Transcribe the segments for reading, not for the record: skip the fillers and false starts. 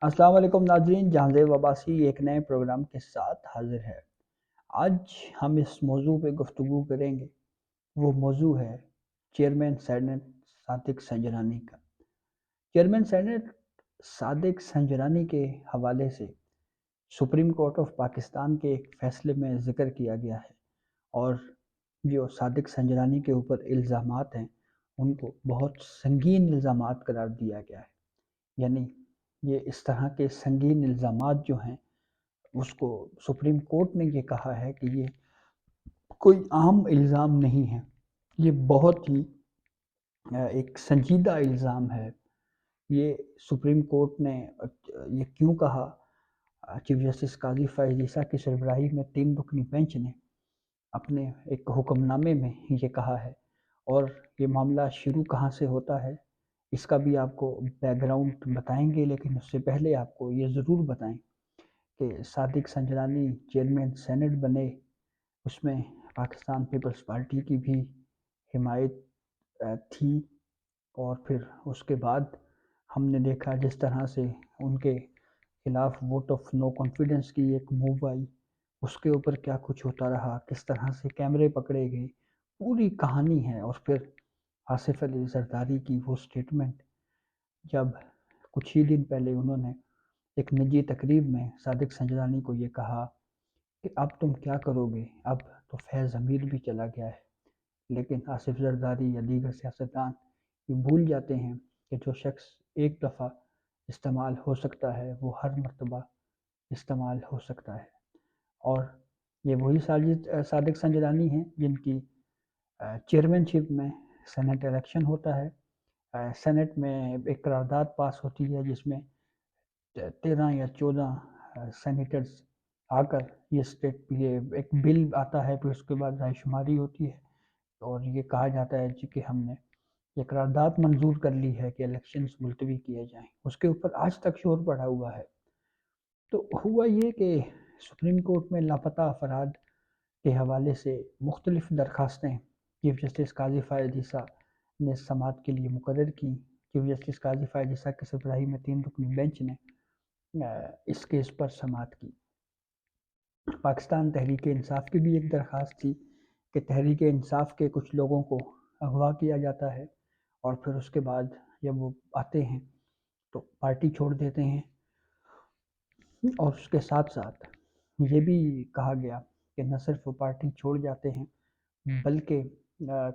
अस्सलाम वालेकुम नाज़रीन, जहांज़ेब अब्बासी एक नए प्रोग्राम के साथ हाज़िर है। आज हम इस मौज़ू पे गुफ्तगू करेंगे। वो मौज़ू है चेयरमैन सेनेट सादिक संजरानी का। चेयरमैन सेनेट सादिक संजरानी के हवाले से सुप्रीम कोर्ट ऑफ पाकिस्तान के एक फ़ैसले में ज़िक्र किया गया है और जो सादिक संजरानी के ऊपर इल्ज़ामात हैं, उनको बहुत संगीन इल्ज़ामात करार दिया गया है। यानी ये इस तरह के संगीन इल्ज़ामात जो हैं, उसको सुप्रीम कोर्ट ने ये कहा है कि ये कोई आम इल्ज़ाम नहीं है। ये बहुत ही एक संजीदा इल्ज़ाम है। ये सुप्रीम कोर्ट ने ये क्यों कहा? चीफ जस्टिस काज़ी फ़ाइज़ ईसा की सरबराही में 3 रुकनी बेंच ने अपने एक हुक्मनामे में ये कहा है। और ये मामला शुरू कहाँ से होता है, इसका भी आपको बैकग्राउंड बताएँगे, लेकिन उससे पहले आपको ये ज़रूर बताएँ कि सादिक संजरानी चेयरमैन सेनेट बने, उसमें पाकिस्तान पीपल्स पार्टी की भी हिमायत थी। और फिर उसके बाद हमने देखा जिस तरह से उनके खिलाफ वोट ऑफ नो कॉन्फिडेंस की एक मूव आई, उसके ऊपर क्या कुछ होता रहा, किस तरह से कैमरे पकड़े गए, पूरी कहानी है। और फिर आसिफ अली जरदारी की वो स्टेटमेंट, जब कुछ ही दिन पहले उन्होंने एक निजी तकरीब में सादिक संजरानी को ये कहा कि अब तुम क्या करोगे, अब तो फैज़ अमीर भी चला गया है। लेकिन आसिफ जरदारी या दीगर सियासतदान ये भूल जाते हैं कि जो शख्स एक दफ़ा इस्तेमाल हो सकता है, वो हर मर्तबा इस्तेमाल हो सकता है। और ये वही सादिक संजरानी हैं जिनकी चेयरमैनशिप में सेनेट इलेक्शन होता है। सेनेट में एक करारदाद पास होती है जिसमें 13 या 14 सेनेटर्स आकर ये एक बिल आता है, फिर उसके बाद रायशुमारी होती है और ये कहा जाता है जी कि हमने ये करारदाद मंजूर कर ली है कि इलेक्शंस मुलतवी किए जाएं। उसके ऊपर आज तक शोर पड़ा हुआ है। तो हुआ ये कि सुप्रीम कोर्ट में लापता अफराद के हवाले से मुख्तलिफ दरखास्तें चीफ जस्टिस काजी फ़ायद ईसा ने समाअत के लिए मुकर्रर की। चीफ जस्टिस काजी फ़ायद ईसा की सरबराही में 3 रुकनी बेंच ने इस केस पर समाअत की। पाकिस्तान तहरीक इंसाफ की भी एक दरख्वास्त थी कि तहरीक इंसाफ के कुछ लोगों को अगवा किया जाता है और फिर उसके बाद जब वो आते हैं तो पार्टी छोड़ देते हैं। और उसके साथ साथ ये भी कहा गया कि न सिर्फ वो पार्टी छोड़ जाते हैं, बल्कि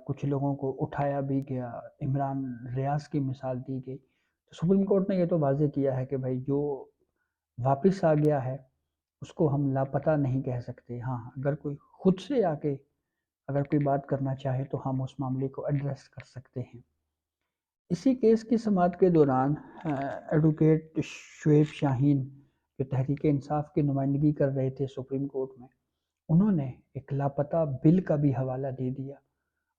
कुछ लोगों को उठाया भी गया। इमरान रियाज की मिसाल दी गई। तो सुप्रीम कोर्ट ने ये तो वाज़ेह किया है कि भाई जो वापस आ गया है उसको हम लापता नहीं कह सकते। हाँ, अगर कोई खुद से आके अगर कोई बात करना चाहे तो हम उस मामले को एड्रेस कर सकते हैं। इसी केस की समाअत के दौरान एडवोकेट शुएब शाहीन, जो तहरीक इंसाफ की नुमाइंदगी कर रहे थे सुप्रीम कोर्ट में, उन्होंने एक लापता बिल का भी हवाला दे दिया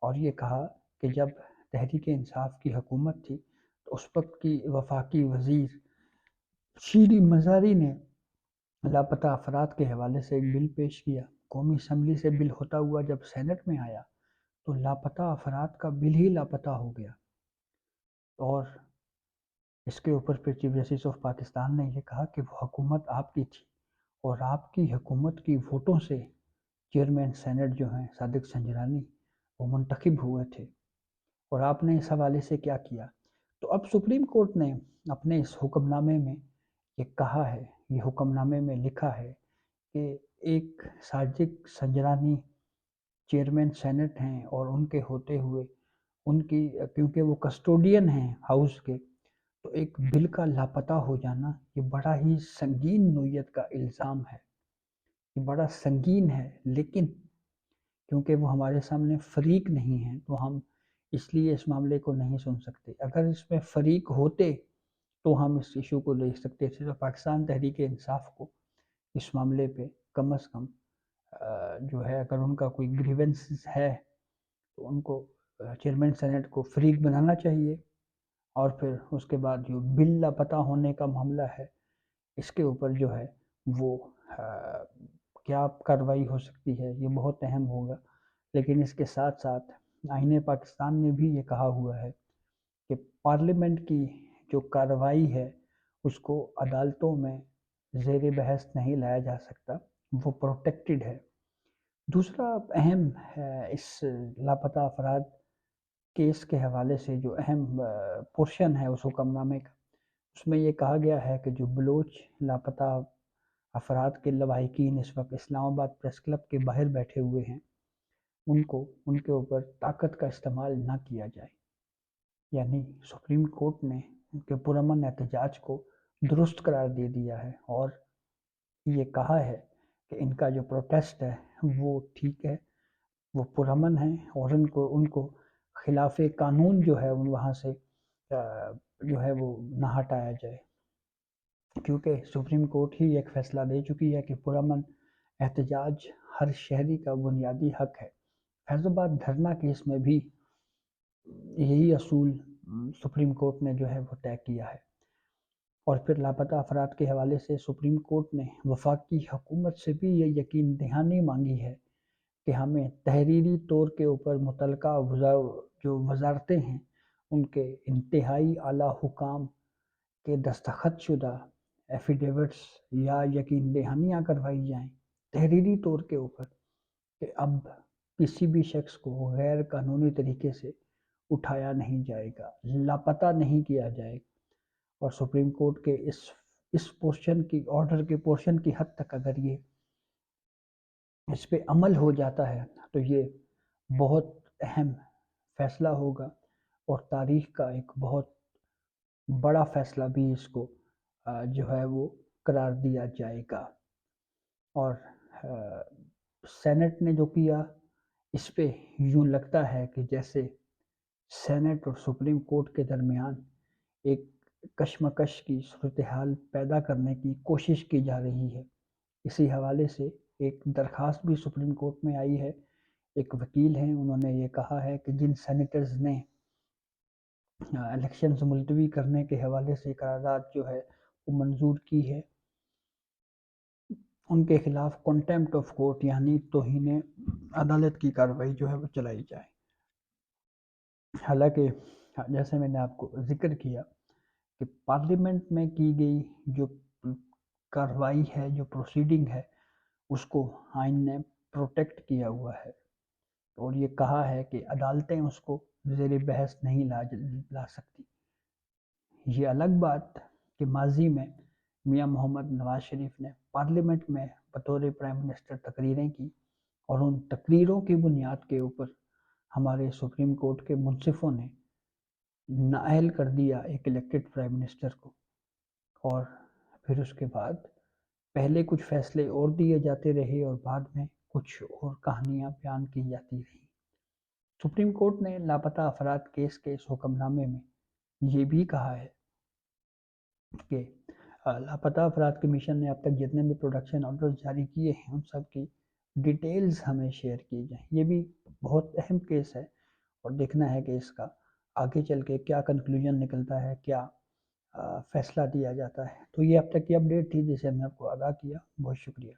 और ये कहा कि जब तहरीक इंसाफ की हुकूमत थी तो उस वक्त की वफाकी वज़ीर शीरी मज़ारी ने लापता अफराद के हवाले से एक बिल पेश किया। कौमी असम्बली से बिल होता हुआ जब सेनेट में आया तो लापता अफराद का बिल ही लापता हो गया। और इसके ऊपर फिर चीफ जस्टिस ऑफ पाकिस्तान ने यह कहा कि वो हुकूमत आपकी थी और आपकी हुकूमत की वोटों से चेयरमैन सेनेट जो हैं सादिक संजरानी, वो मुंतखब हुए थे और आपने इस हवाले से क्या किया। तो अब सुप्रीम कोर्ट ने अपने इस हुक्मनामे में ये कहा है, ये हुक्मनामे में लिखा है कि एक सादिक संजरानी चेयरमैन सेनेट हैं और उनके होते हुए उनकी, क्योंकि वो कस्टोडियन हैं हाउस के, तो एक बिल का लापता हो जाना ये बड़ा ही संगीन नोयत का इल्ज़ाम है। ये बड़ा संगीन है, लेकिन क्योंकि वो हमारे सामने फ़रीक नहीं हैं तो हम इसलिए इस मामले को नहीं सुन सकते। अगर इसमें फ़रीक होते तो हम इस इशू को ले सकते थे। तो पाकिस्तान तहरीक इंसाफ को इस मामले पे कम अज़ कम जो है, अगर उनका कोई ग्रीवेंस है तो उनको चेयरमैन सेनेट को फ़रीक बनाना चाहिए। और फिर उसके बाद जो बिल लापता होने का मामला है, इसके ऊपर जो है वो क्या कार्रवाई हो सकती है, ये बहुत अहम होगा। लेकिन इसके साथ साथ आईने पाकिस्तान ने भी ये कहा हुआ है कि पार्लियामेंट की जो कार्रवाई है اس کو عدالتوں میں زیر بحث نہیں لایا جا سکتا، وہ پروٹیکٹڈ ہے۔ دوسرا اہم ہے اس لاپتہ افراد کیس کے حوالے سے جو اہم پورشن ہے اس حکم نامے کا، اس میں یہ کہا گیا ہے کہ جو بلوچ لاپتہ افراد کے لواحقین اس وقت اسلام آباد پریس کلب کے باہر بیٹھے ہوئے ہیں، ان کے اوپر طاقت کا استعمال نہ کیا جائے۔ یعنی سپریم کورٹ نے ان کے پرامن احتجاج کو درست قرار دے دیا ہے اور یہ کہا ہے کہ ان کا جو پروٹیسٹ ہے وہ ٹھیک ہے، وہ پرامن ہے، اور ان کو خلاف قانون جو ہے وہاں سے جو ہے وہ نہ ہٹایا جائے، کیونکہ سپریم کورٹ ہی ایک فیصلہ دے چکی ہے کہ پرامن احتجاج ہر شہری کا بنیادی حق ہے۔ فیض آباد دھرنا کیس میں بھی یہی اصول سپریم کورٹ نے جو ہے وہ طے کیا ہے۔ اور پھر لاپتہ افراد کے حوالے سے سپریم کورٹ نے وفاقی حکومت سے بھی یہ یقین دہانی مانگی ہے کہ ہمیں تحریری طور کے اوپر متعلقہ جو وزارتیں ہیں ان کے انتہائی اعلیٰ حکام کے دستخط شدہ ایفیڈیوٹس یا یقین دہانیاں کروائی جائیں تحریری طور کے اوپر کہ اب کسی بھی شخص کو غیر قانونی طریقے سے اٹھایا نہیں جائے گا، لاپتہ نہیں کیا جائے گا۔ اور سپریم کورٹ کے اس پورشن کی آرڈر کے پورشن کی حد تک اگر یہ اس پہ عمل ہو جاتا ہے تو یہ بہت اہم فیصلہ ہوگا اور تاریخ کا ایک بہت بڑا فیصلہ بھی اس کو جو ہے وہ قرار دیا جائے گا۔ اور سینٹ نے جو کیا اس پہ یوں لگتا ہے کہ جیسے سینٹ اور سپریم کورٹ کے درمیان ایک کشمکش کی صورتحال پیدا کرنے کی کوشش کی جا رہی ہے۔ اسی حوالے سے ایک درخواست بھی سپریم کورٹ میں آئی ہے، ایک وکیل ہیں، انہوں نے یہ کہا ہے کہ جن سینیٹرز نے الیکشنز ملتوی کرنے کے حوالے سے قرارداد جو ہے وہ منظور کی ہے، ان کے خلاف کنٹیمپٹ آف کورٹ یعنی توہین عدالت کی کارروائی جو ہے وہ چلائی جائے۔ حالانکہ جیسے میں نے آپ کو ذکر کیا کہ پارلیمنٹ میں کی گئی جو کارروائی ہے، جو پروسیڈنگ ہے، اس کو آئین نے پروٹیکٹ کیا ہوا ہے اور یہ کہا ہے کہ عدالتیں اس کو زیر بحث نہیں لا سکتی۔ یہ الگ بات کہ ماضی میں میاں محمد نواز شریف نے پارلیمنٹ میں بطور پرائم منسٹر تقریریں کی اور ان تقریروں کی بنیاد کے اوپر ہمارے سپریم کورٹ کے منصفوں نے نااہل کر دیا ایک الیکٹڈ پرائم منسٹر کو، اور پھر اس کے بعد پہلے کچھ فیصلے اور دیے جاتے رہے اور بعد میں کچھ اور کہانیاں بیان کی جاتی رہی۔ سپریم کورٹ نے لاپتہ افراد کیس کے اس حکم نامے میں یہ بھی کہا ہے کہ لاپتہ افراد کمیشن نے اب تک جتنے بھی پروڈکشن آرڈرز جاری کیے ہیں ان سب کی ڈیٹیلز ہمیں شیئر کی جائیں۔ یہ بھی بہت اہم کیس ہے اور دیکھنا ہے کہ اس کا آگے چل کے کیا کنکلوژن نکلتا ہے، کیا فیصلہ دیا جاتا ہے۔ تو یہ اب تک کی اپڈیٹ تھی جسے میں آپ کو آگاہ کیا۔ بہت شکریہ۔